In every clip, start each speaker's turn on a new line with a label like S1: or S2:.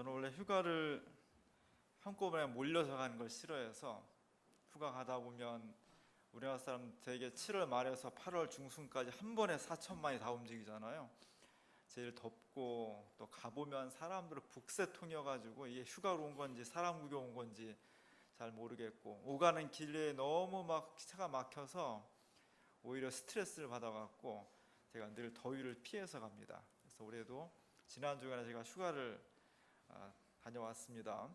S1: 저는 원래 휴가를 한꺼번에 몰려서 가는 걸 싫어해서 휴가 가다 보면 우리나라 사람 되게 7월 말에서 8월 중순까지 한 번에 4천만이 다 움직이잖아요. 제일 덥고 또 가보면 사람들은 북새통이어가지고 이게 휴가로 온 건지 사람 구경 온 건지 잘 모르겠고, 오가는 길에 너무 막 차가 막혀서 오히려 스트레스를 받아갖고 제가 늘 더위를 피해서 갑니다. 그래서 올해도 지난 주간에 제가 휴가를 다녀왔습니다.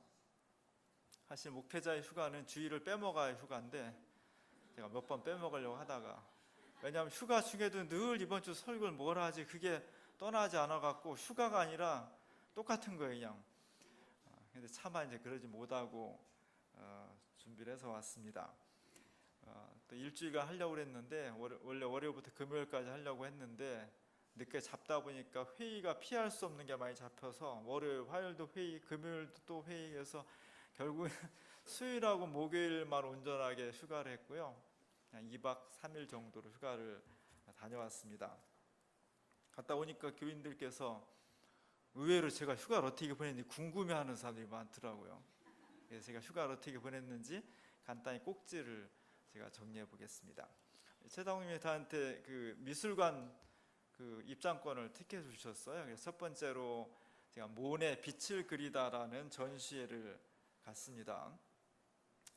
S1: 사실 목회자의 휴가는 주일을 빼먹어야 휴가인데 제가 몇 번 빼먹으려고 하다가, 왜냐하면 휴가 중에도 늘 이번 주 설교를 뭘 하지 그게 떠나지 않아갖고 휴가가 아니라 똑같은 거예요 그냥. 근데 차마 이제 그러지 못하고 준비를 해서 왔습니다. 또 일주일간 하려고 그랬는데 원래 월요일부터 금요일까지 하려고 했는데 늦게 잡다 보니까 회의가 피할 수 없는 게 많이 잡혀서 월요일, 화요일도 회의, 금요일도 또 회의해서 결국 수요일하고 목요일만 온전하게 휴가를 했고요. 그냥 2박 3일 정도로 휴가를 다녀왔습니다. 갔다 오니까 교인들께서 의외로 제가 휴가를 어떻게 보냈는지 궁금해하는 사람들이 많더라고요. 그래서 제가 휴가를 어떻게 보냈는지 간단히 꼭지를 제가 정리해 보겠습니다. 최다웅님이 저한테 그 미술관 그 입장권을 티켓을 주셨어요. 그래서 첫 번째로 제가 모네 빛을 그리다라는 전시회를 갔습니다.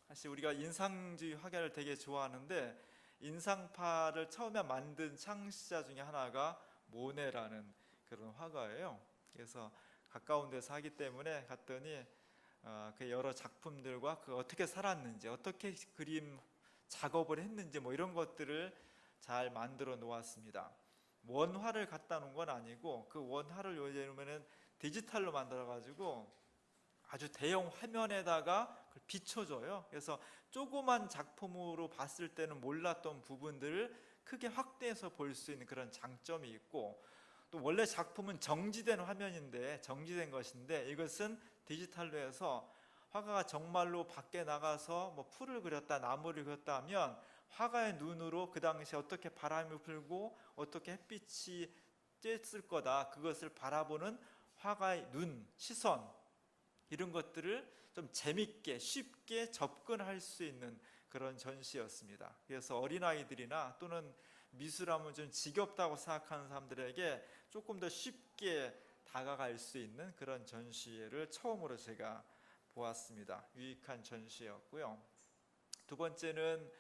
S1: 사실 우리가 인상주의 화가를 되게 좋아하는데 인상파를 처음에 만든 창시자 중에 하나가 모네라는 그런 화가예요. 그래서 가까운 데서 하기 때문에 갔더니 그 여러 작품들과 그 어떻게 살았는지, 어떻게 그림 작업을 했는지 뭐 이런 것들을 잘 만들어 놓았습니다. 원화를 갖다 놓은 건 아니고 그 원화를 요즘에는 디지털로 만들어 가지고 아주 대형 화면에다가 그걸 비춰줘요. 그래서 조그만 작품으로 봤을 때는 몰랐던 부분들을 크게 확대해서 볼 수 있는 그런 장점이 있고, 또 원래 작품은 정지된 화면인데 정지된 것인데 이것은 디지털로 해서 화가가 정말로 밖에 나가서 뭐 풀을 그렸다, 나무를 그렸다 하면 화가의 눈으로 그 당시에 어떻게 바람이 불고 어떻게 햇빛이 쬐을 거다, 그것을 바라보는 화가의 눈, 시선, 이런 것들을 좀 재밌게 쉽게 접근할 수 있는 그런 전시였습니다. 그래서 어린아이들이나 또는 미술하면 좀 지겹다고 생각하는 사람들에게 조금 더 쉽게 다가갈 수 있는 그런 전시회를 처음으로 제가 보았습니다. 유익한 전시였고요. 두 번째는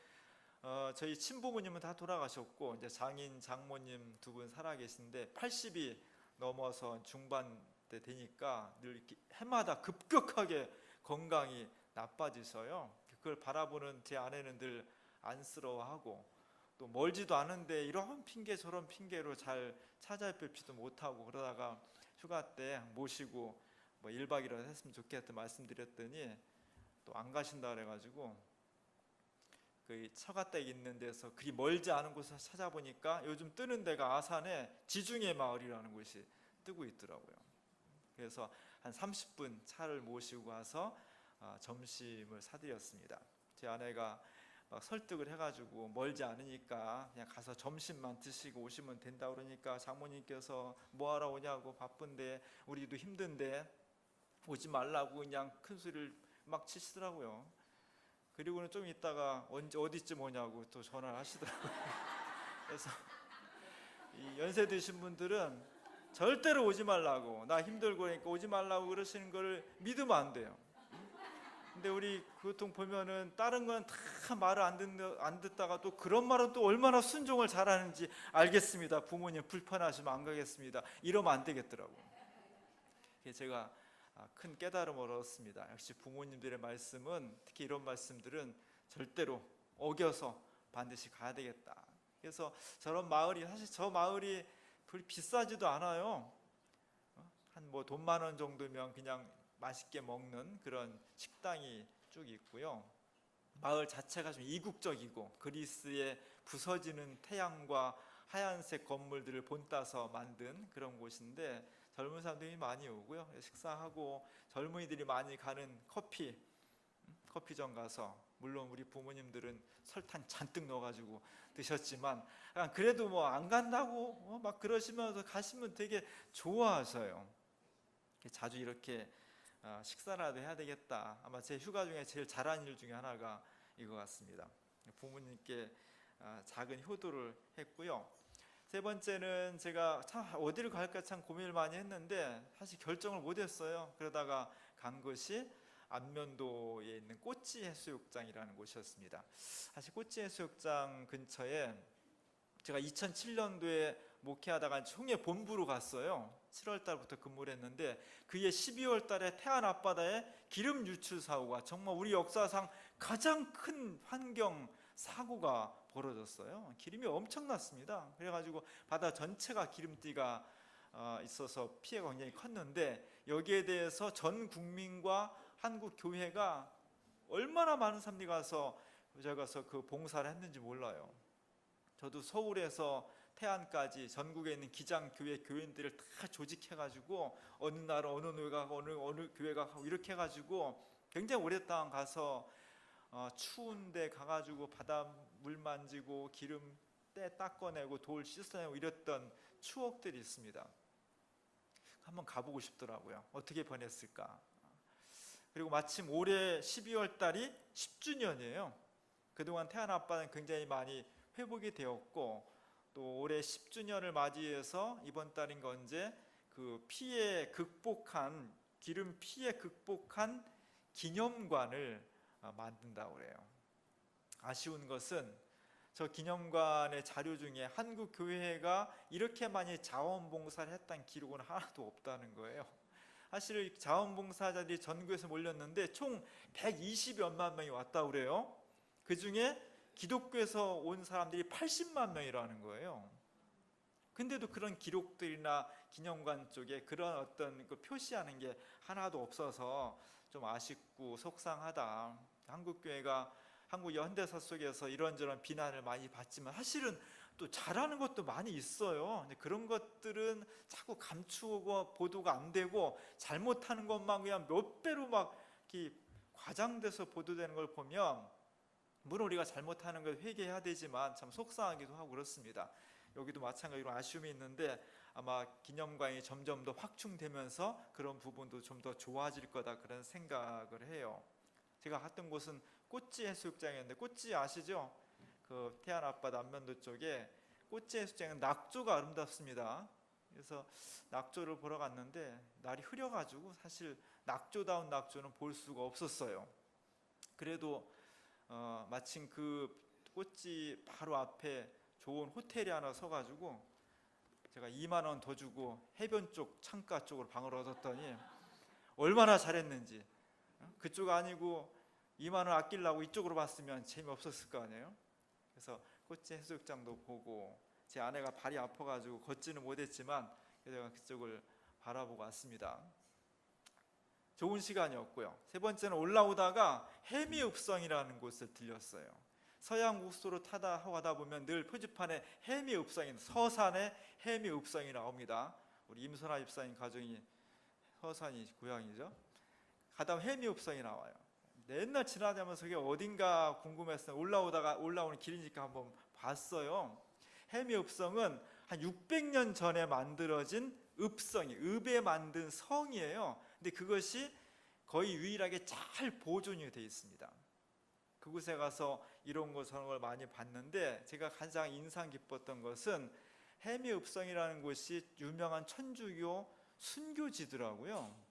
S1: 저희 친부모님은 다 돌아가셨고 이제 장인, 장모님 두 분 살아계신데 80이 넘어서 중반 때 되니까 늘 이렇게 해마다 급격하게 건강이 나빠지서요. 그걸 바라보는 제 아내는 늘 안쓰러워하고, 또 멀지도 않은데 이런 핑계 저런 핑계로 잘 찾아뵙지도 못하고 그러다가 휴가 때 모시고 뭐 1박 2일 했으면 좋겠다 말씀드렸더니 또 안 가신다 그래가지고 그 처가댁 있는 데서 그리 멀지 않은 곳에서 찾아보니까 요즘 뜨는 데가 아산에 지중해 마을이라는 곳이 뜨고 있더라고요. 그래서 한 30분 차를 모시고 가서 점심을 사드렸습니다. 제 아내가 막 설득을 해가지고 멀지 않으니까 그냥 가서 점심만 드시고 오시면 된다 그러니까 장모님께서 뭐하러 오냐고, 바쁜데 우리도 힘든데 오지 말라고 그냥 큰 소리를 막 치시더라고요. 그리고는 좀 있다가 언제 어디쯤 오냐고 또 전화를 하시더라고요. 그래서 이 연세 드신 분들은 절대로 오지 말라고, 나 힘들고 그러니까 오지 말라고 그러시는 걸 믿으면 안 돼요. 근데 우리 보통 보면은 다른 건 다 말을 안 듣다가 또 그런 말은 또 얼마나 순종을 잘하는지 알겠습니다. 부모님 불편하시면 안 가겠습니다. 이러면 안 되겠더라고요. 제가 큰 깨달음을 얻었습니다. 역시 부모님들의 말씀은, 특히 이런 말씀들은 절대로 어겨서 반드시 가야 되겠다. 그래서 저런 마을이, 사실 저 마을이 별로 비싸지도 않아요. 한 뭐 돈 10,000원 정도면 그냥 맛있게 먹는 그런 식당이 쭉 있고요. 마을 자체가 좀 이국적이고 그리스의 부서지는 태양과 하얀색 건물들을 본따서 만든 그런 곳인데 젊은 사람들이 많이 오고요. 식사하고 젊은이들이 많이 가는 커피점 가서, 물론 우리 부모님들은 설탕 잔뜩 넣어가지고 드셨지만 그래도 뭐 안 간다고 막 그러시면서 가시면 되게 좋아하셔요. 자주 이렇게 식사라도 해야 되겠다. 아마 제 휴가 중에 제일 잘한 일 중에 하나가 이거 같습니다. 부모님께 작은 효도를 했고요. 세 번째는 제가 참 어디를 갈까 참 고민을 많이 했는데 사실 결정을 못했어요. 그러다가 간 것이 안면도에 있는 꼬치 해수욕장이라는 곳이었습니다. 사실 꼬치 해수욕장 근처에 제가 2007년도에 목회하다가 총회 본부로 갔어요. 7월 달부터 근무를 했는데 그해 12월 달에 태안 앞바다에 기름 유출 사고가 정말 우리 역사상 가장 큰 환경 사고가 벌어졌어요. 기름이 엄청났습니다. 그래가지고 바다 전체가 기름띠가 있어서 피해가 굉장히 컸는데 여기에 대해서 전 국민과 한국 교회가 얼마나 많은 사람들이 가서 그 봉사를 했는지 몰라요. 저도 서울에서 태안까지 전국에 있는 기장 교회 교인들을 다 조직해가지고 어느 날 어느 교회가 가고 어느 교회가 가고 이렇게 해가지고 굉장히 오랫동안 가서 추운데 가가지고 바닷물 만지고 기름 때 닦아내고 돌 씻어내고 이랬던 추억들이 있습니다. 한번 가보고 싶더라고요. 어떻게 변했을까. 그리고 마침 올해 12월 달이 10주년이에요. 그동안 태안 앞바다는 굉장히 많이 회복이 되었고 또 올해 10주년을 맞이해서 이번 달인가 언제 그 피해 극복한 기름 피해 극복한 기념관을 만든다고 그래요. 아쉬운 것은 저 기념관의 자료 중에 한국 교회가 이렇게 많이 자원봉사를 했다는 기록은 하나도 없다는 거예요. 사실 자원봉사자들이 전국에서 몰렸는데 총 120여만 명이 왔다고 그래요. 그 중에 기독교에서 온 사람들이 80만 명이라는 거예요. 근데도 그런 기록들이나 기념관 쪽에 그런 어떤 그 표시하는 게 하나도 없어서 좀 아쉽고 속상하다. 한국교회가 한국 현대사 속에서 이런저런 비난을 많이 받지만 사실은 또 잘하는 것도 많이 있어요. 근데 그런 것들은 자꾸 감추고 보도가 안 되고 잘못하는 것만 그냥 몇 배로 막 이렇게 과장돼서 보도되는 걸 보면 물론 우리가 잘못하는 걸 회개해야 되지만 참 속상하기도 하고 그렇습니다. 여기도 마찬가지로 아쉬움이 있는데 아마 기념관이 점점 더 확충되면서 그런 부분도 좀 더 좋아질 거다 그런 생각을 해요. 제가 갔던 곳은 꼬치 해수욕장이었는데 꼬치 아시죠? 그 태안 앞바다 안면도 쪽에 꼬치 해수욕장은 낙조가 아름답습니다. 그래서 낙조를 보러 갔는데 날이 흐려가지고 사실 낙조다운 낙조는 볼 수가 없었어요. 그래도 마침 그 꼬치 바로 앞에 좋은 호텔이 하나 서가지고 제가 2만 원 더 주고 해변 쪽 창가 쪽으로 방을 얻었더니 얼마나 잘했는지. 그쪽 아니고 2만 원 아끼려고 이쪽으로 봤으면 재미없었을 거 아니에요. 그래서 꼬치 해수욕장도 보고 제 아내가 발이 아파가지고 걷지는 못했지만 제가 그쪽을 바라보고 왔습니다. 좋은 시간이었고요. 세 번째는 올라오다가 해미읍성이라는 곳을 들렸어요. 서양 국수로 가다 보면 늘 표지판에 해미읍성인 서산에 해미읍성이 나옵니다. 우리 임선아 집사님 가정이 서산이 고향이죠. 가다 해미읍성이 나와요. 맨날 지나다니면서 그게 어딘가 궁금해서 올라오는 길이니까 한번 봤어요. 해미읍성은 한 600년 전에 만들어진 읍에 만든 성이에요. 근데 그것이 거의 유일하게 잘 보존이 되어 있습니다. 그곳에 가서 이런 거 저런 걸 많이 봤는데 제가 가장 인상 깊었던 것은 해미읍성이라는 곳이 유명한 천주교 순교지더라고요.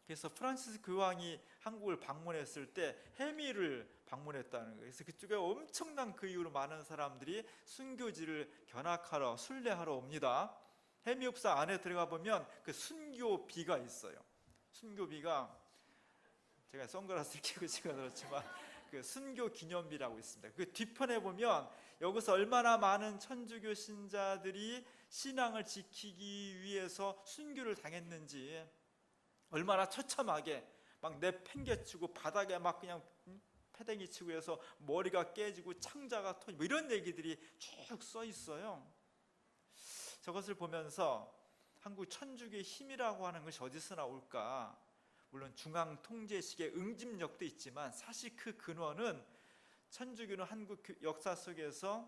S1: 그래서 프란시스 교황이 한국을 방문했을 때 해미를 방문했다는 거예요. 그래서 그쪽에 엄청난 그 이후로 많은 사람들이 순교지를 견학하러 순례하러 옵니다. 해미읍성 안에 들어가 보면 그 순교비가 있어요. 순교비가 제가 선글라스를 끼고 찍어 그렇지만 그 순교 기념비라고 있습니다. 그 뒤편에 보면 여기서 얼마나 많은 천주교 신자들이 신앙을 지키기 위해서 순교를 당했는지 얼마나 처참하게 막 내팽개치고 바닥에 막 그냥 패댕이 치고 해서 머리가 깨지고 창자가 터지고 이런 얘기들이 쭉 써 있어요. 저것을 보면서 한국 천주교의 힘이라고 하는 것이 어디서 나올까? 물론 중앙 통제식의 응집력도 있지만 사실 그 근원은 천주교는 한국 역사 속에서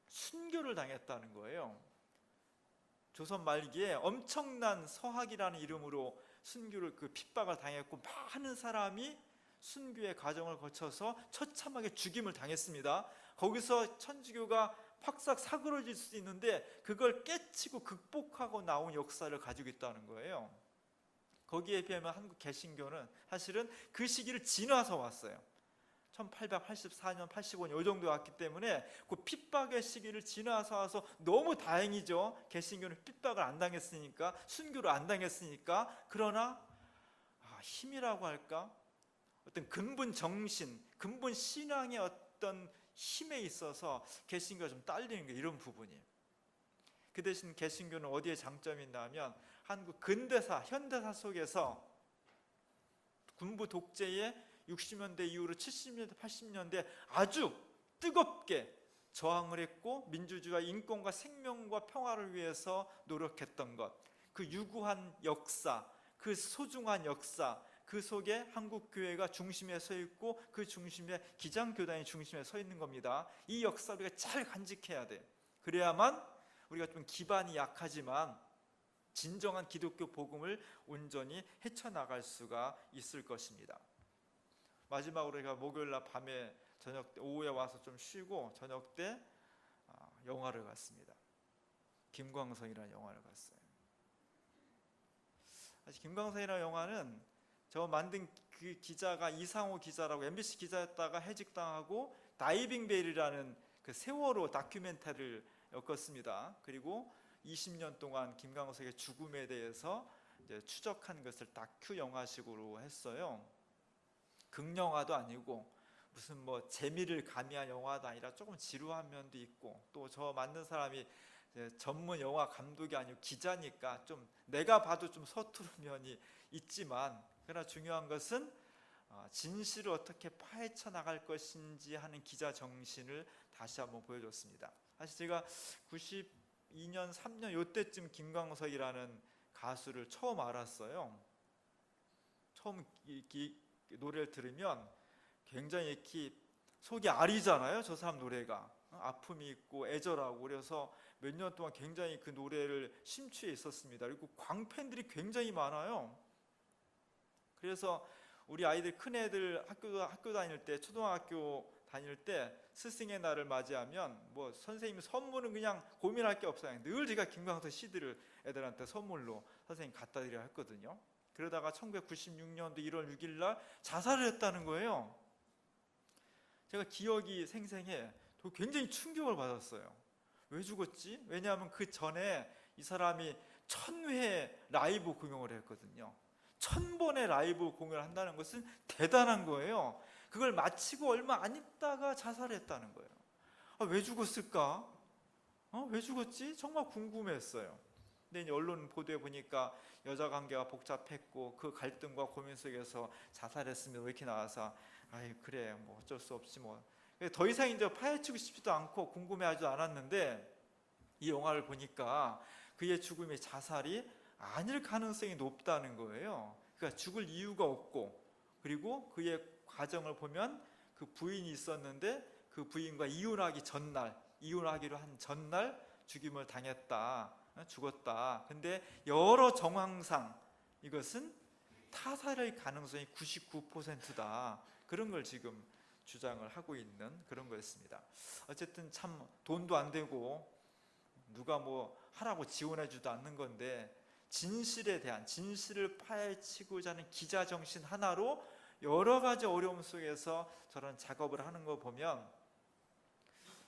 S1: 순교를 당했다는 거예요. 조선 말기에 엄청난 서학이라는 이름으로 순교를 그 핍박을 당했고 많은 사람이 순교의 과정을 거쳐서 처참하게 죽임을 당했습니다. 거기서 천주교가 팍싹 사그러질 수 있는데 그걸 깨치고 극복하고 나온 역사를 가지고 있다는 거예요. 거기에 비하면 한국 개신교는 사실은 그 시기를 지나서 왔어요. 1884년, 85년 이 정도 왔기 때문에 그 핍박의 시기를 지나서 와서 너무 다행이죠. 개신교는 핍박을 안 당했으니까, 순교를 안 당했으니까. 그러나 힘이라고 할까? 어떤 근본 정신, 근본 신앙의 어떤 힘에 있어서 개신교가 좀 딸리는 게 이런 부분이에요. 그 대신 개신교는 어디에 장점이 있냐면 한국 근대사, 현대사 속에서 군부 독재에 60년대 이후로 70년대, 80년대 아주 뜨겁게 저항을 했고 민주주의와 인권과 생명과 평화를 위해서 노력했던 것, 그 유구한 역사, 그 소중한 역사, 그 속에 한국 교회가 중심에 서 있고 그 중심에 기장교단이 중심에 서 있는 겁니다. 이 역사를 우리가 잘 간직해야 돼요. 그래야만 우리가 좀 기반이 약하지만 진정한 기독교 복음을 온전히 헤쳐나갈 수가 있을 것입니다. 마지막으로 우리가 목요일날 밤에 저녁 때 오후에 와서 좀 쉬고 저녁 때 영화를 갔습니다. 김광석이라는 영화를 갔어요. 사실 김광석이라는 영화는 저 만든 그 기자가 이상호 기자라고 MBC 기자였다가 해직당하고 다이빙 벨이라는 그 세월호 다큐멘터리를 엮었습니다. 그리고 20년 동안 김광석의 죽음에 대해서 이제 추적한 것을 다큐 영화식으로 했어요. 극영화도 아니고 무슨 뭐 재미를 가미한 영화도 아니라 조금 지루한 면도 있고, 또 저 만든 사람이 전문 영화 감독이 아니고 기자니까 좀 내가 봐도 좀 서투른 면이 있지만, 그러나 중요한 것은 진실을 어떻게 파헤쳐 나갈 것인지 하는 기자 정신을 다시 한번 보여줬습니다. 사실 제가 92년, 3년 요때쯤 김광석이라는 가수를 처음 알았어요. 처음 노래를 들으면 굉장히 이렇게 속이 아리잖아요. 저 사람 노래가 아픔이 있고 애절하고, 그래서 몇 년 동안 굉장히 그 노래를 심취해 있었습니다. 그리고 광팬들이 굉장히 많아요. 그래서 우리 아이들, 큰 애들 학교 다닐 때, 초등학교 다닐 때 스승의 날을 맞이하면 뭐 선생님이 선물은 그냥 고민할 게 없어요. 늘 제가 김광석 CD를 애들한테 선물로 선생님 갖다 드려야 했거든요. 그러다가 1996년도 1월 6일 날 자살을 했다는 거예요. 제가 기억이 생생해. 굉장히 충격을 받았어요. 왜 죽었지? 왜냐하면 그 전에 이 사람이 1000회 라이브 공연을 했거든요. 1000번의 라이브 공연을 한다는 것은 대단한 거예요. 그걸 마치고 얼마 안 있다가 자살했다는 거예요. 왜 죽었을까? 왜 죽었지? 정말 궁금했어요. 근데 이제 언론 보도에 보니까 여자 관계가 복잡했고 그 갈등과 고민 속에서 자살했으면 왜 이렇게 나와서 아이 그래 뭐 어쩔 수 없지 뭐. 더 이상 이제 파헤치고 싶지도 않고 궁금해하지도 않았는데, 이 영화를 보니까 그의 죽음이 자살이 아닐 가능성이 높다는 거예요. 그러니까 죽을 이유가 없고, 그리고 그의 과정을 보면 그 부인이 있었는데 그 부인과 이혼하기로 한 전날 죽임을 당했다, 죽었다. 근데 여러 정황상 이것은 타살의 가능성이 99%다. 그런 걸 지금 주장을 하고 있는 그런 거였습니다. 어쨌든 참 돈도 안 되고 누가 뭐 하라고 지원해주도 않는 건데, 진실에 대한, 진실을 파헤치고자 하는 기자 정신 하나로 여러 가지 어려움 속에서 저런 작업을 하는 거 보면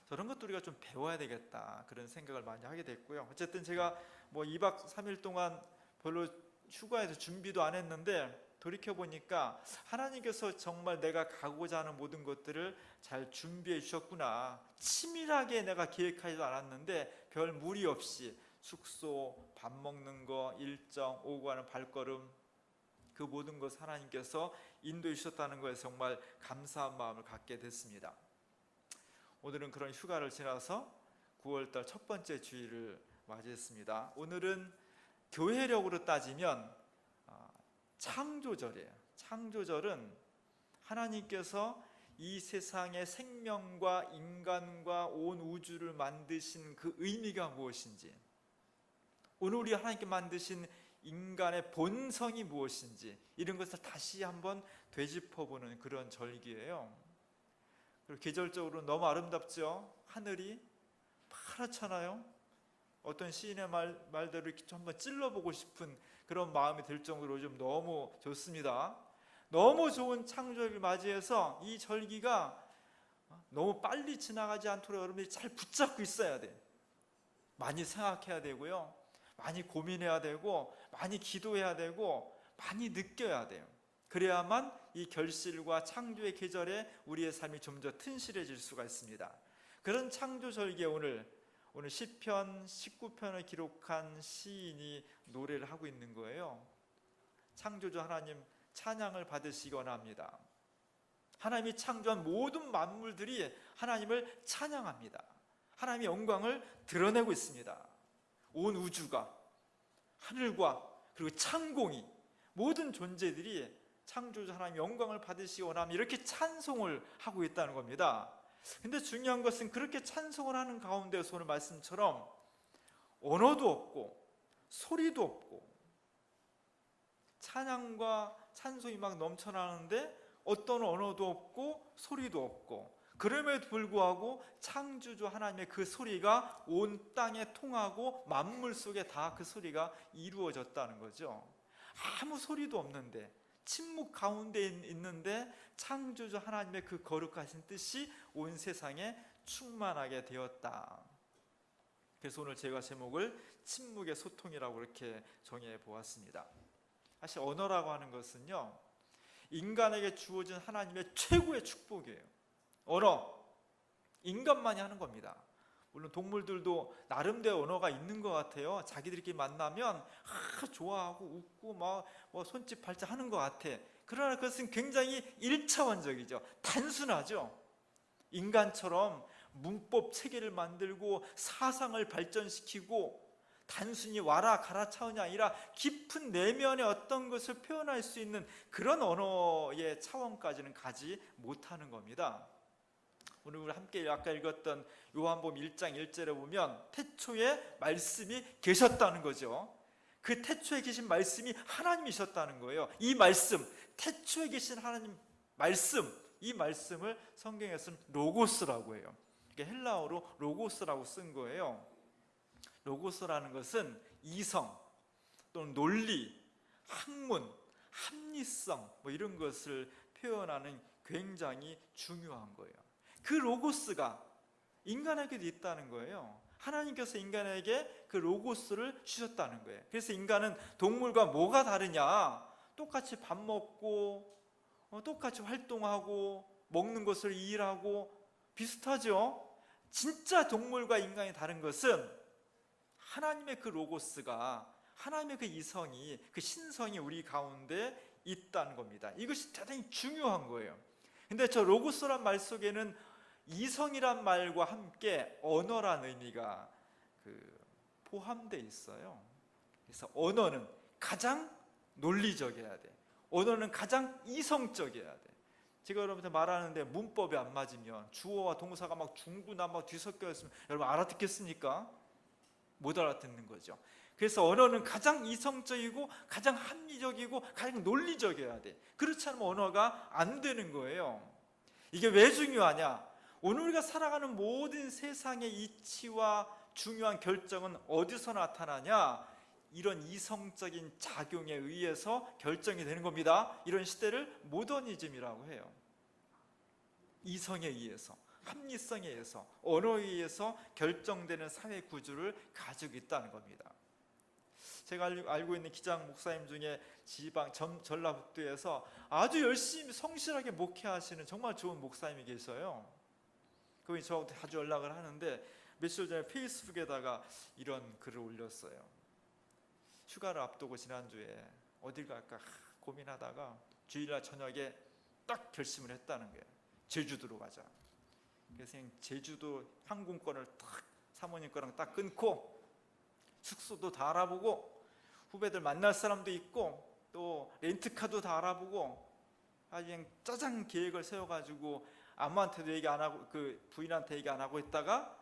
S1: 저런 것도 우리가 좀 배워야 되겠다, 그런 생각을 많이 하게 됐고요. 어쨌든 제가 뭐 2박 3일 동안 별로 휴가에서 준비도 안 했는데 돌이켜보니까 하나님께서 정말 내가 가고자 하는 모든 것들을 잘 준비해 주셨구나. 치밀하게 내가 계획하지도 않았는데 별 무리 없이 숙소, 밥 먹는 거, 일정, 오고 가는 발걸음, 그 모든 것 하나님께서 인도해 주셨다는 것에 정말 감사한 마음을 갖게 됐습니다. 오늘은 그런 휴가를 지나서 9월달 첫 번째 주일을 맞이했습니다. 오늘은 교회력으로 따지면 창조절이에요. 창조절은 하나님께서 이 세상의 생명과 인간과 온 우주를 만드신 그 의미가 무엇인지, 오늘 우리 하나님께 만드신 인간의 본성이 무엇인지 이런 것을 다시 한번 되짚어보는 그런 절기예요. 그리고 계절적으로 너무 아름답죠. 하늘이 파랗잖아요. 어떤 시인의 말대로 이렇게 좀 한번 찔러보고 싶은 그런 마음이 들 정도로 좀 너무 좋습니다. 너무 좋은 창조를 맞이해서 이 절기가 너무 빨리 지나가지 않도록 여러분들이 잘 붙잡고 있어야 돼요. 많이 생각해야 되고요, 많이 고민해야 되고, 많이 기도해야 되고, 많이 느껴야 돼요. 그래야만 이 결실과 창조의 계절에 우리의 삶이 좀 더 튼실해질 수가 있습니다. 그런 창조절기에 오늘 시편 19편을 기록한 시인이 노래를 하고 있는 거예요. 창조주 하나님 찬양을 받으시기 원합니다. 하나님이 창조한 모든 만물들이 하나님을 찬양합니다. 하나님의 영광을 드러내고 있습니다. 온 우주가, 하늘과 그리고 창공이, 모든 존재들이 창조주 하나님의 영광을 받으시기 원하면 이렇게 찬송을 하고 있다는 겁니다. 근데 중요한 것은 그렇게 찬송을 하는 가운데서 오늘 말씀처럼 언어도 없고 소리도 없고 찬양과 찬송이 막 넘쳐나는데 어떤 언어도 없고 소리도 없고, 그럼에도 불구하고 창조주 하나님의 그 소리가 온 땅에 통하고 만물 속에 다 그 소리가 이루어졌다는 거죠. 아무 소리도 없는데, 침묵 가운데 있는데 창조주 하나님의 그 거룩하신 뜻이 온 세상에 충만하게 되었다. 그래서 오늘 제가 제목을 침묵의 소통이라고 이렇게 정해 보았습니다. 사실 언어라고 하는 것은요, 인간에게 주어진 하나님의 최고의 축복이에요. 언어, 인간만이 하는 겁니다. 물론 동물들도 나름대로 언어가 있는 것 같아요. 자기들끼리 만나면 좋아하고 웃고 막 손짓 발짓 하는 것 같아. 그러나 그것은 굉장히 1차원적이죠. 단순하죠. 인간처럼 문법 체계를 만들고 사상을 발전시키고 단순히 와라 가라 차원이 아니라 깊은 내면의 어떤 것을 표현할 수 있는 그런 언어의 차원까지는 가지 못하는 겁니다. 오늘 우리 함께 아까 읽었던 요한복음 1장 1절에 보면 태초에 말씀이 계셨다는 거죠. 그 태초에 계신 말씀이 하나님이셨다는 거예요. 이 말씀, 태초에 계신 하나님 말씀, 이 말씀을 성경에서는 로고스라고 해요. 이게 헬라어로 로고스라고 쓴 거예요. 로고스라는 것은 이성 또는 논리, 학문, 합리성 이런 것을 표현하는 굉장히 중요한 거예요. 그 로고스가 인간에게도 있다는 거예요. 하나님께서 인간에게 그 로고스를 주셨다는 거예요. 그래서 인간은 동물과 뭐가 다르냐? 똑같이 밥 먹고 똑같이 활동하고 먹는 것을 일하고 비슷하죠. 진짜 동물과 인간이 다른 것은 하나님의 그 로고스가, 하나님의 그 이성이, 그 신성이 우리 가운데 있다는 겁니다. 이것이 대단히 중요한 거예요. 근데 저 로고스란 말 속에는 이성이란 말과 함께 언어란 의미가 포함되어 있어요. 그래서 언어는 가장 논리적이어야 돼. 언어는 가장 이성적이어야 돼. 제가 여러분한테 말하는데 문법이 안 맞으면 주어와 동사가 막 중구나 막 뒤섞여 있으면 여러분 알아듣겠습니까? 못 알아듣는 거죠. 그래서 언어는 가장 이성적이고 가장 합리적이고 가장 논리적이어야 돼. 그렇지 않으면 언어가 안 되는 거예요. 이게 왜 중요하냐? 오늘 우리가 살아가는 모든 세상의 이치와 중요한 결정은 어디서 나타나냐? 이런 이성적인 작용에 의해서 결정이 되는 겁니다. 이런 시대를 모더니즘이라고 해요. 이성에 의해서, 합리성에 의해서, 언어에 의해서 결정되는 사회 구조를 가지고 있다는 겁니다. 제가 알고 있는 기장 목사님 중에 지방 전라북도에서 아주 열심히 성실하게 목회하시는 정말 좋은 목사님이 계셔요. 그분이 저하고 자주 연락을 하는데 며칠 전에 페이스북에다가 이런 글을 올렸어요. 휴가를 앞두고 지난주에 어딜 갈까 고민하다가 주일날 저녁에 딱 결심을 했다는 거예요. 제주도로 가자. 그래서 제주도 항공권을 딱 사모님 거랑 딱 끊고 숙소도 다 알아보고 후배들 만날 사람도 있고 또 렌트카도 다 알아보고 아주 그냥 짜장 계획을 세워가지고 아무한테도 얘기 안 하고 그 부인한테 얘기 안 하고 있다가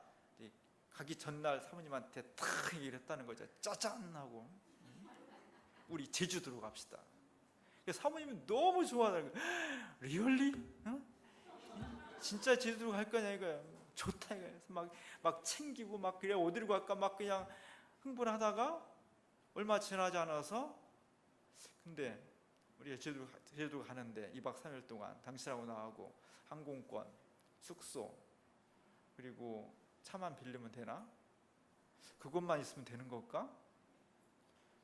S1: 가기 전날 사모님한테 탁 얘기를 했다는 거죠. 짜잔 하고. 우리 제주도로 갑시다. 사모님이 너무 좋아하는 거예요. 리얼리? 어? 진짜 제주도로 갈 거냐 이거야. 좋다 이거야. 막 챙기고 막 그래 어디로 갈까 막 그냥 흥분하다가 얼마 지나지 않아서 근데 우리가 제주도 가는데 2박 3일 동안 당신하고 나하고 항공권, 숙소 그리고 차만 빌리면 되나? 그것만 있으면 되는 걸까?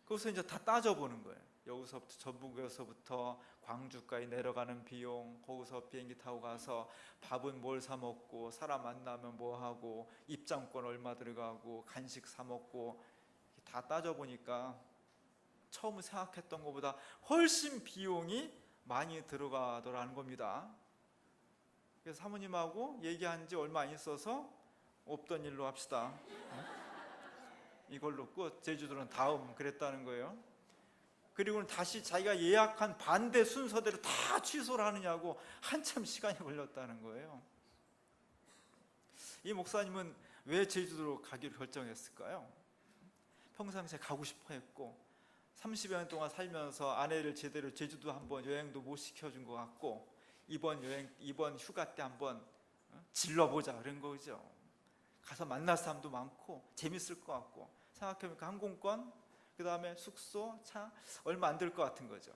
S1: 거기서 이제 다 따져보는 거예요. 여기서부터 전북에서부터 광주까지 내려가는 비용, 거기서 비행기 타고 가서 밥은 뭘 사 먹고 사람 만나면 뭐 하고 입장권 얼마 들어가고 간식 사 먹고 다 따져보니까 처음 생각했던 것보다 훨씬 비용이 많이 들어가더라는 겁니다. 그래서 사모님하고 얘기한 지 얼마 안 있어서 없던 일로 합시다. 이걸로 끝. 제주도는 다음 그랬다는 거예요. 그리고는 다시 자기가 예약한 반대 순서대로 다 취소를 하느냐고 한참 시간이 걸렸다는 거예요. 이 목사님은 왜 제주도로 가기로 결정했을까요? 평상시에 가고 싶어 했고 30여 년 동안 살면서 아내를 제대로 제주도 한번 여행도 못 시켜준 것 같고 이번 휴가 때 한번 질러보자 그런 거죠. 가서 만날 사람도 많고 재밌을 것 같고 생각해보니까 항공권 그 다음에 숙소, 차 얼마 안 들 것 같은 거죠.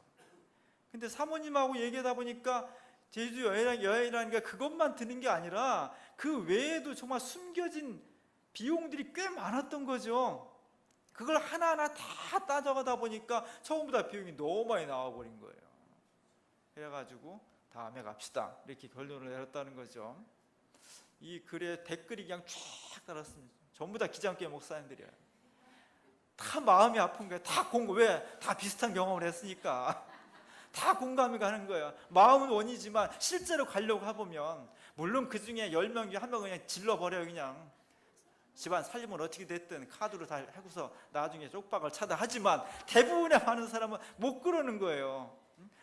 S1: 근데 사모님하고 얘기하다 보니까 제주도 여행이라는 게 그것만 드는 게 아니라 그 외에도 정말 숨겨진 비용들이 꽤 많았던 거죠. 그걸 하나하나 다 따져가다 보니까 처음보다 비용이 너무 많이 나와버린 거예요. 그래가지고 다음에 갑시다 이렇게 결론을 내렸다는 거죠. 이 글에 댓글이 그냥 쫙 달았습니다. 전부 다 기장교회 목사님들이에요. 다 마음이 아픈 거예요. 왜? 다 비슷한 경험을 했으니까 다 공감이 가는 거예요. 마음은 원이지만 실제로 가려고 해보면 물론 그 중에 10명 중에 한 명은 그냥 질러버려요. 그냥 집안 살림은 어떻게 됐든 카드로 다 하고서 나중에 쪽박을 차다 하지만 대부분의 많은 사람은 못 그러는 거예요.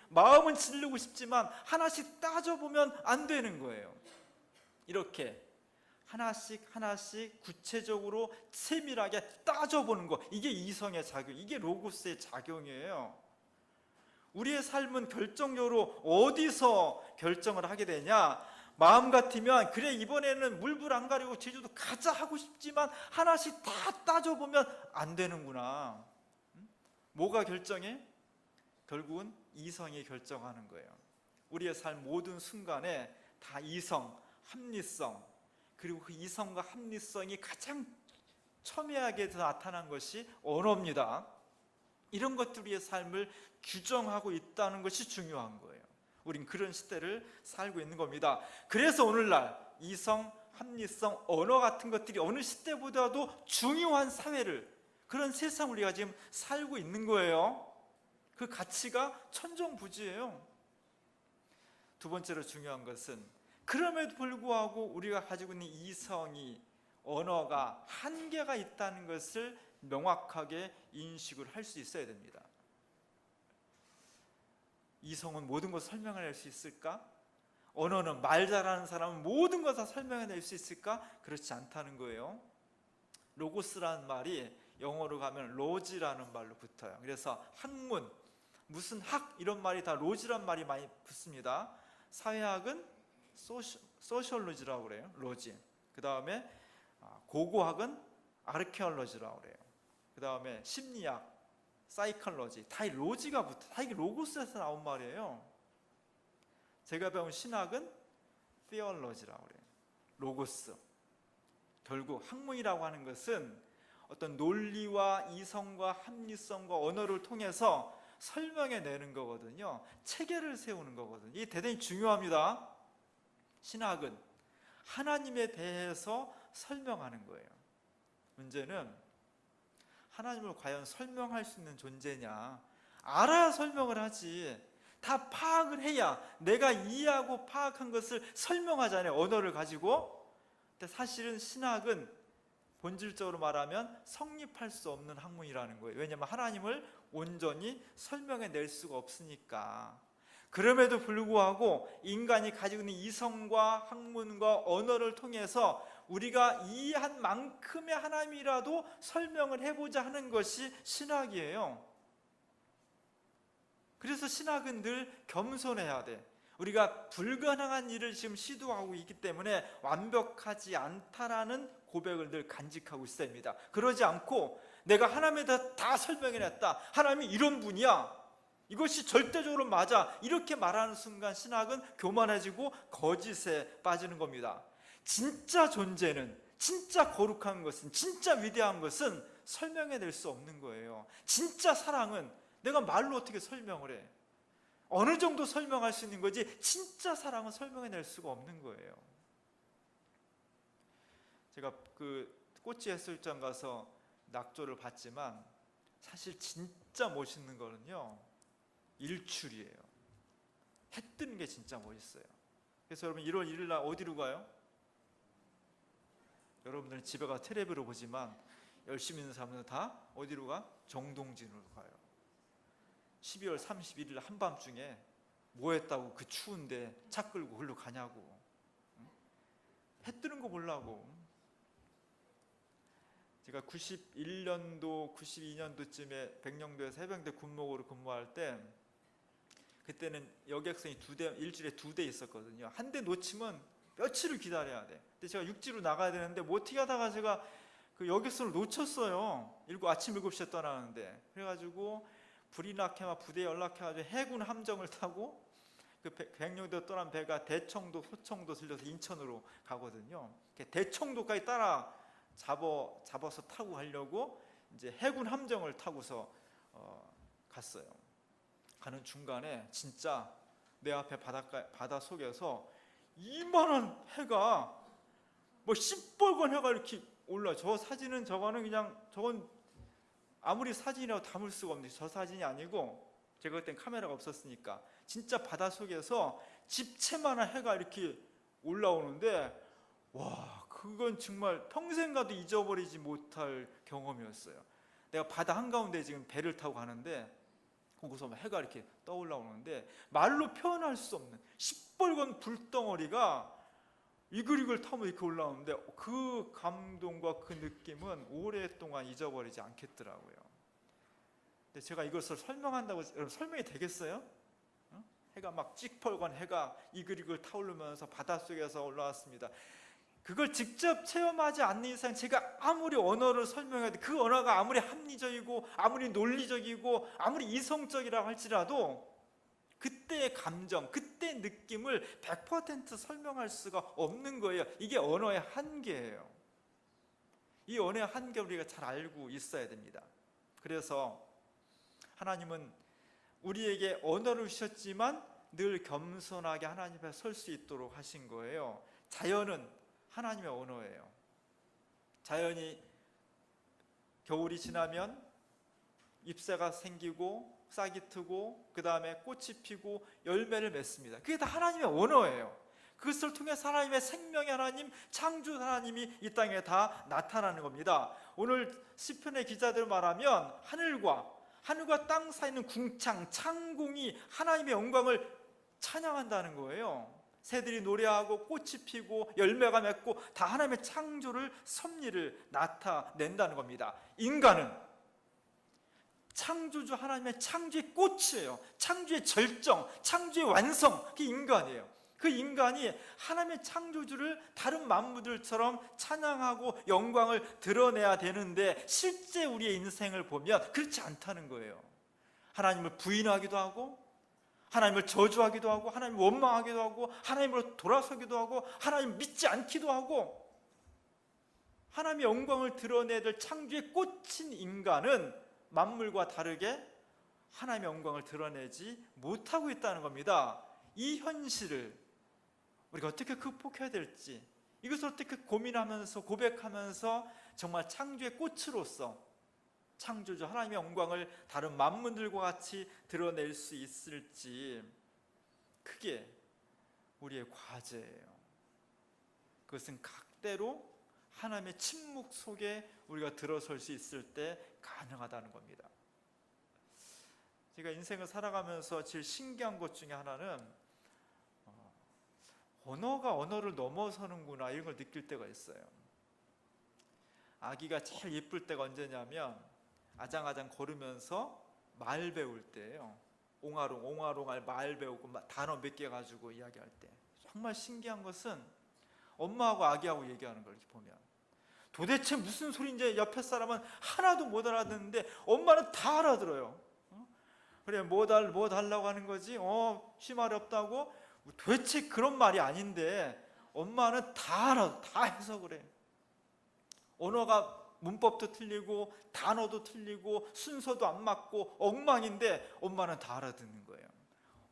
S1: 마음은 지르고 싶지만 하나씩 따져보면 안 되는 거예요. 이렇게 하나씩 구체적으로 세밀하게 따져보는 거, 이게 이성의 작용, 이게 로고스의 작용이에요. 우리의 삶은 결정적으로 어디서 결정을 하게 되냐? 마음 같으면 그래 이번에는 물불 안 가리고 제주도 가자 하고 싶지만 하나씩 다 따져보면 안 되는구나. 뭐가 결정해? 결국은 이성이 결정하는 거예요. 우리의 삶 모든 순간에 다 이성, 합리성, 그리고 그 이성과 합리성이 가장 첨예하게 나타난 것이 언어입니다. 이런 것들의 삶을 규정하고 있다는 것이 중요한 거예요. 우린 그런 시대를 살고 있는 겁니다. 그래서 오늘날 이성, 합리성, 언어 같은 것들이 어느 시대보다도 중요한 사회를, 그런 세상 우리가 지금 살고 있는 거예요. 그 가치가 천정부지예요. 두 번째로 중요한 것은 그럼에도 불구하고 우리가 가지고 있는 이성이, 언어가 한계가 있다는 것을 명확하게 인식을 할 수 있어야 됩니다. 이성은 모든 것을 설명해낼 수 있을까? 언어는 말 잘하는 사람은 모든 것을 다 설명해낼 수 있을까? 그렇지 않다는 거예요. 로고스라는 말이 영어로 가면 로지라는 말로 붙어요. 그래서 학문, 무슨 학 이런 말이 다 로지란 말이 많이 붙습니다. 사회학은 소셜로지라고 그래요. 로지. 그 다음에 고고학은 아르케올로지라고 그래요. 그 다음에 심리학, 사이컬로지, 다 이 로지가 붙어, 다 이게 로고스에서 나온 말이에요. 제가 배운 신학은 theology라고 그래요. 로고스. 결국 학문이라고 하는 것은 어떤 논리와 이성과 합리성과 언어를 통해서 설명해내는 거거든요. 체계를 세우는 거거든요. 이게 대단히 중요합니다. 신학은 하나님에 대해서 설명하는 거예요. 문제는 하나님을 과연 설명할 수 있는 존재냐? 알아야 설명을 하지. 다 파악을 해야 내가 이해하고 파악한 것을 설명하잖아요. 언어를 가지고. 근데 사실은 신학은 본질적으로 말하면 성립할 수 없는 학문이라는 거예요. 왜냐하면 하나님을 온전히 설명해낼 수가 없으니까. 그럼에도 불구하고 인간이 가지고 있는 이성과 학문과 언어를 통해서 우리가 이해한 만큼의 하나님이라도 설명을 해보자 하는 것이 신학이에요. 그래서 신학은 늘 겸손해야 돼. 우리가 불가능한 일을 지금 시도하고 있기 때문에 완벽하지 않다라는 고백을 늘 간직하고 있어야 합니다. 그러지 않고 내가 하나님에 대해 다 설명해냈다, 하나님이 이런 분이야, 이것이 절대적으로 맞아, 이렇게 말하는 순간 신학은 교만해지고 거짓에 빠지는 겁니다. 진짜 존재는, 진짜 거룩한 것은, 진짜 위대한 것은 설명해낼 수 없는 거예요. 진짜 사랑은 내가 말로 어떻게 설명을 해? 어느 정도 설명할 수 있는 거지 진짜 사랑은 설명해낼 수가 없는 거예요. 제가 그 꼬치 해수욕장 가서 낙조를 봤지만 사실 진짜 멋있는 거는요, 일출이에요. 해 뜨는 게 진짜 멋있어요. 그래서 여러분 1월 1일 날 어디로 가요? 여러분들은 집에 가 텔레비로 보지만 열심히 있는 사람들은 다 어디로 가? 정동진으로 가요. 12월 31일 한밤중에 뭐 했다고 그 추운데 차 끌고 글로 가냐고. 해 뜨는 거 보려고. 제가 91년도, 92년도쯤에 백령도에서 해병대 군목으로 근무할 때, 그때는 여객선이 일주일에 2대 있었거든요. 한 대 놓치면 며칠을 기다려야 돼. 근데 제가 육지로 나가야 되는데 뭐 어떻게 하다가 제가 그 여객선을 놓쳤어요. 아침 7시에 떠나는데. 그래가지고 불이나케마 부대에 연락해가지고 해군 함정을 타고 그 백령도 떠난 배가 대청도, 소청도 들려서 인천으로 가거든요. 대청도까지 따라 잡아서 타고 가려고 이제 해군 함정을 타고서 갔어요. 가는 중간에 진짜 내 앞에 바다 속에서 이만한 해가, 뭐 시뻘건 해가 이렇게 올라. 저 사진은, 저건 아무리 사진이라고 담을 수가 없는데, 저 사진이 아니고, 제가 그땐 카메라가 없었으니까 진짜 바다 속에서 집채만한 해가 이렇게 올라오는데, 와, 그건 정말 평생 가도 잊어버리지 못할 경험이었어요. 내가 바다 한가운데 지금 배를 타고 가는데 거기서 해가 이렇게 떠올라오는데 말로 표현할 수 없는 시뻘건 불덩어리가 이글이글 타면 이렇게 올라오는데, 그 감동과 그 느낌은 오랫동안 잊어버리지 않겠더라고요. 근데 제가 이것을 설명한다고 여러분 설명이 되겠어요? 해가 막 찌펄건 해가 이글이글 타오르면서 바닷속에서 올라왔습니다. 그걸 직접 체험하지 않는 이상 제가 아무리 언어를 설명해도, 그 언어가 아무리 합리적이고 아무리 논리적이고 아무리 이성적이라고 할지라도 그때의 감정, 그때의 느낌을 100% 설명할 수가 없는 거예요. 이게 언어의 한계예요. 이 언어의 한계를 우리가 잘 알고 있어야 됩니다. 그래서 하나님은 우리에게 언어를 주셨지만 늘 겸손하게 하나님 앞에 설 수 있도록 하신 거예요. 자연은 하나님의 언어예요. 자연이 겨울이 지나면 잎새가 생기고 싹이 트고 그 다음에 꽃이 피고 열매를 맺습니다. 그게 다 하나님의 언어예요. 그것을 통해 하나님의 생명의 하나님, 창조 하나님이 이 땅에 다 나타나는 겁니다. 오늘 시편의 기자대로 말하면 하늘과 땅 사이에 있는 궁창, 창궁이 하나님의 영광을 찬양한다는 거예요. 새들이 노래하고 꽃이 피고 열매가 맺고 다 하나님의 창조를, 섭리를 나타낸다는 겁니다. 인간은 창조주 하나님의 창조의 꽃이에요. 창조의 절정, 창조의 완성, 그게 인간이에요. 그 인간이 하나님의 창조주를 다른 만물들처럼 찬양하고 영광을 드러내야 되는데, 실제 우리의 인생을 보면 그렇지 않다는 거예요. 하나님을 부인하기도 하고, 하나님을 저주하기도 하고, 하나님을 원망하기도 하고, 하나님으로 돌아서기도 하고, 하나님 믿지 않기도 하고, 하나님의 영광을 드러내야 될 창조의 꽃인 인간은 만물과 다르게 하나님의 영광을 드러내지 못하고 있다는 겁니다. 이 현실을 우리가 어떻게 극복해야 될지, 이것을 어떻게 고민하면서 고백하면서 정말 창조의 꽃으로서 창조주 하나님의 영광을 다른 만물들과 같이 드러낼 수 있을지, 그게 우리의 과제예요. 그것은 각대로 하나님의 침묵 속에 우리가 들어설 수 있을 때 가능하다는 겁니다. 제가 인생을 살아가면서 제일 신기한 것 중에 하나는 언어가 언어를 넘어서는구나, 이런 걸 느낄 때가 있어요. 아기가 제일 예쁠 때가 언제냐면 아장아장 걸으면서 말 배울 때예요. 옹알옹알 말 배우고 단어 몇 개 가지고 이야기할 때 정말 신기한 것은 엄마하고 아기하고 얘기하는 걸 보면 도대체 무슨 소리인지 옆에 사람은 하나도 못 알아듣는데 엄마는 다 알아들어요. 그래 뭐 달라고 하는 거지? 쉬말이 없다고? 도대체 그런 말이 아닌데 엄마는 다 알아, 다 해석을 해. 언어가 문법도 틀리고 단어도 틀리고 순서도 안 맞고 엉망인데 엄마는 다 알아듣는 거예요.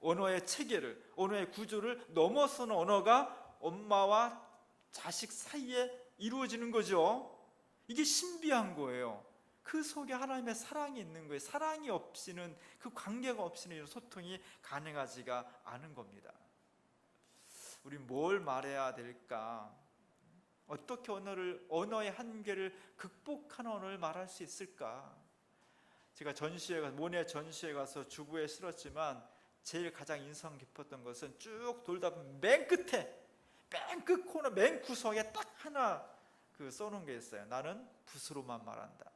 S1: 언어의 체계를, 언어의 구조를 넘어서는 언어가 엄마와 자식 사이에 이루어지는 거죠. 이게 신비한 거예요. 그 속에 하나님의 사랑이 있는 거예요. 사랑이 없이는, 그 관계가 없이는 이런 소통이 가능하지가 않은 겁니다. 우리 뭘 말해야 될까? 어떻게 언어의 한계를 극복하는 언어를 말할 수 있을까? 제가 모네 전시회 가서 주부에 실었지만 제일 가장 인상 깊었던 것은 쭉 돌다 보면 맨 끝 코너 맨 구석에 딱 하나 써놓은 게 있어요. 나는 붓으로만 말한다.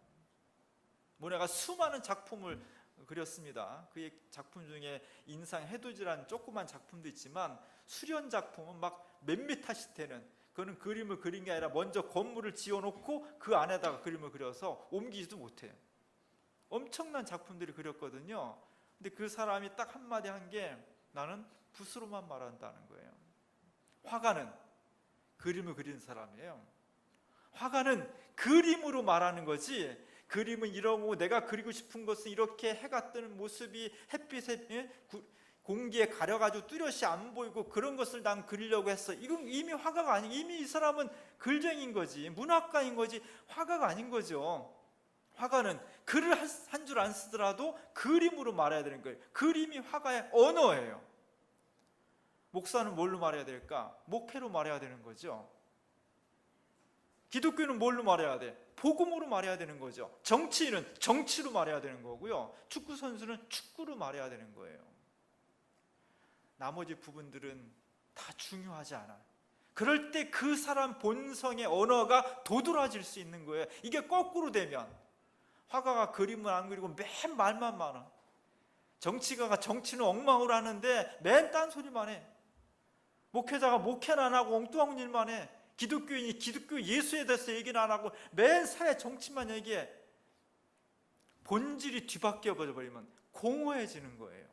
S1: 모네가 수많은 작품을 그렸습니다. 그의 작품 중에 인상 해돋이라는 조그만 작품도 있지만 수련 작품은 막 몇몇 타씩 되는, 그거는 그림을 그린 게 아니라 먼저 건물을 지어놓고 그 안에다가 그림을 그려서 옮기지도 못해요. 엄청난 작품들이 그렸거든요. 근데 그 사람이 딱 한마디 한 게 나는 붓으로만 말한다는 거예요. 화가는 그림을 그리는 사람이에요. 화가는 그림으로 말하는 거지, 그림은 이러고 내가 그리고 싶은 것은 이렇게 해가 뜨는 모습이 햇빛에 공기에 가려가지고 뚜렷이 안 보이고 그런 것을 난 그리려고 했어. 이건 이미 화가가 아니고 이미 이 사람은 글쟁인 거지, 문학가인 거지, 화가가 아닌 거죠. 화가는 글을 한 줄 안 쓰더라도 그림으로 말해야 되는 거예요. 그림이 화가의 언어예요. 목사는 뭘로 말해야 될까? 목회로 말해야 되는 거죠. 기독교는 뭘로 말해야 돼? 복음으로 말해야 되는 거죠. 정치인은 정치로 말해야 되는 거고요. 축구 선수는 축구로 말해야 되는 거예요. 나머지 부분들은 다 중요하지 않아요. 그럴 때 그 사람 본성의 언어가 도드라질 수 있는 거예요. 이게 거꾸로 되면 화가가 그림을 안 그리고 맨 말만 많아. 정치가가 정치는 엉망으로 하는데 맨 딴소리만 해. 목회자가 목회는 안 하고 엉뚱한 일만 해. 기독교인이 기독교 예수에 대해서 얘기는 안 하고 맨 사회 정치만 얘기해. 본질이 뒤바뀌어 버리면 공허해지는 거예요.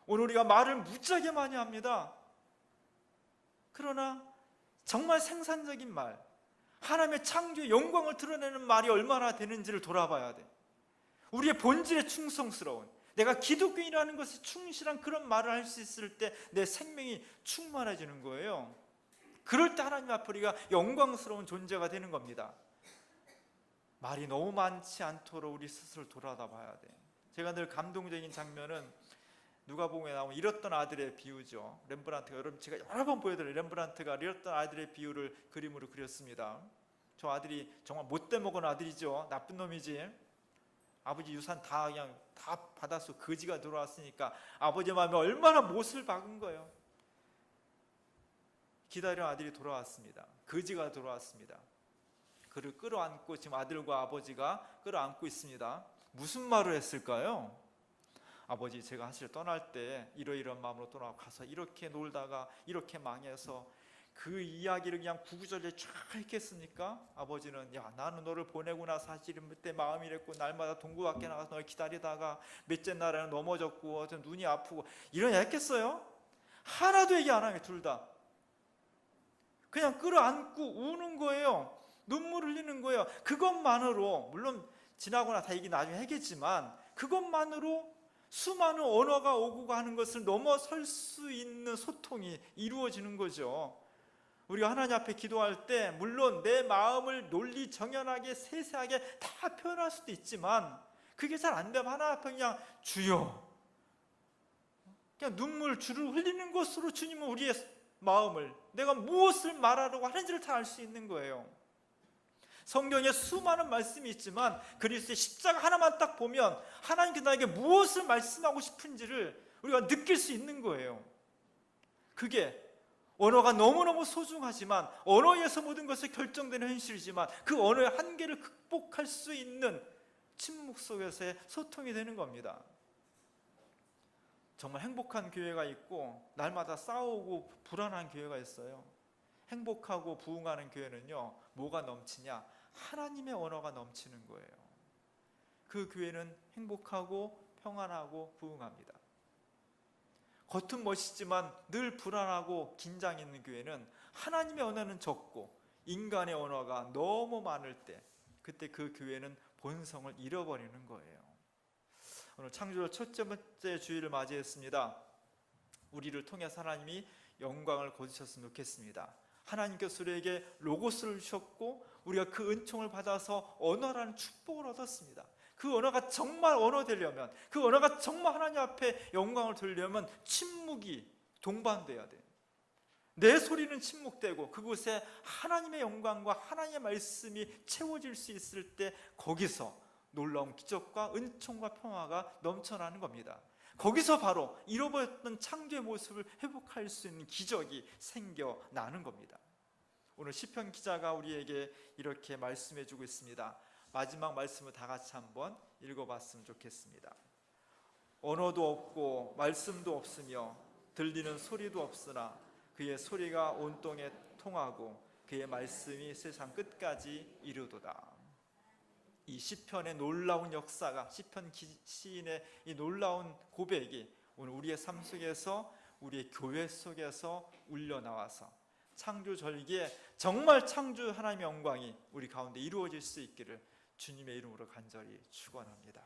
S1: 오늘 우리가 말을 무지하게 많이 합니다. 그러나 정말 생산적인 말, 하나님의 창조의 영광을 드러내는 말이 얼마나 되는지를 돌아봐야 돼. 우리의 본질에 충성스러운, 내가 기독교인이라는 것에 충실한 그런 말을 할 수 있을 때 내 생명이 충만해지는 거예요. 그럴 때 하나님 앞에 우리가 영광스러운 존재가 되는 겁니다. 말이 너무 많지 않도록 우리 스스로 돌아봐야 돼. 제가 늘 감동적인 장면은 누가복음에 나오는 잃었던 아들의 비유죠. 렘브란트가, 여러분 제가 여러 번 보여드려요. 렘브란트가 잃었던 아들의 비유를 그림으로 그렸습니다. 저 아들이 정말 못돼 먹은 아들이죠. 나쁜 놈이지. 아버지 유산 다 받아서 거지가 들어왔으니까 아버지 마음에 얼마나 못을 박은 거예요. 기다려 아들이 돌아왔습니다. 거지가 돌아왔습니다. 그를 끌어안고 지금 아들과 아버지가 끌어안고 있습니다. 무슨 말을 했을까요? 아버지, 제가 사실 떠날 때 이러이러한 마음으로 떠나고 가서 이렇게 놀다가 이렇게 망해서 그 이야기를 그냥 구구절절 쫙 했겠습니까? 아버지는 야, 나는 너를 보내고 나서 사실 그때 마음이 이랬고 날마다 동구 밖에 나가서 널 기다리다가 몇째 날에는 넘어졌고 눈이 아프고 이런 얘기 했겠어요? 하나도 얘기 안 하게 둘 다 그냥 끌어안고 우는 거예요. 눈물 흘리는 거예요. 그것만으로, 물론 지나거나 다 얘기 나중에 하겠지만 그것만으로 수많은 언어가 오고 가는 것을 넘어설 수 있는 소통이 이루어지는 거죠. 우리가 하나님 앞에 기도할 때 물론 내 마음을 논리정연하게 세세하게 다 표현할 수도 있지만 그게 잘 안 되면 하나님 앞에 그냥 주여, 그냥 눈물 주를 흘리는 것으로 주님은 우리의 마음을, 내가 무엇을 말하려고 하는지를 다 알 수 있는 거예요. 성경에 수많은 말씀이 있지만 그리스도의 십자가 하나만 딱 보면 하나님께 나에게 무엇을 말씀하고 싶은지를 우리가 느낄 수 있는 거예요. 그게 언어가 너무너무 소중하지만 언어에서 모든 것이 결정되는 현실이지만 그 언어의 한계를 극복할 수 있는 침묵 속에서의 소통이 되는 겁니다. 정말 행복한 교회가 있고 날마다 싸우고 불안한 교회가 있어요. 행복하고 부흥하는 교회는요, 뭐가 넘치냐? 하나님의 언어가 넘치는 거예요. 그 교회는 행복하고 평안하고 부흥합니다. 겉은 멋있지만 늘 불안하고 긴장 있는 교회는 하나님의 언어는 적고 인간의 언어가 너무 많을 때, 그때 그 교회는 본성을 잃어버리는 거예요. 오늘 창조절 첫째 번째 주일을 맞이했습니다. 우리를 통해서 하나님이 영광을 거두셨으면 좋겠습니다. 하나님께서 우리에게 로고스를 주셨고 우리가 그 은총을 받아서 언어라는 축복을 얻었습니다. 그 언어가 정말 언어 되려면, 그 언어가 정말 하나님 앞에 영광을 돌리려면 침묵이 동반돼야 돼요. 내 소리는 침묵되고 그곳에 하나님의 영광과 하나님의 말씀이 채워질 수 있을 때 거기서 놀라운 기적과 은총과 평화가 넘쳐나는 겁니다. 거기서 바로 잃어버렸던 창조의 모습을 회복할 수 있는 기적이 생겨나는 겁니다. 오늘 시편 기자가 우리에게 이렇게 말씀해 주고 있습니다. 마지막 말씀을 다 같이 한번 읽어봤으면 좋겠습니다. 언어도 없고 말씀도 없으며 들리는 소리도 없으나 그의 소리가 온 땅에 통하고 그의 말씀이 세상 끝까지 이르도다. 이 시편의 놀라운 역사가, 시편 시인의 이 놀라운 고백이 오늘 우리의 삶 속에서, 우리의 교회 속에서 울려 나와서 창조 절기에 정말 창조 하나님의 영광이 우리 가운데 이루어질 수 있기를 주님의 이름으로 간절히 축원합니다.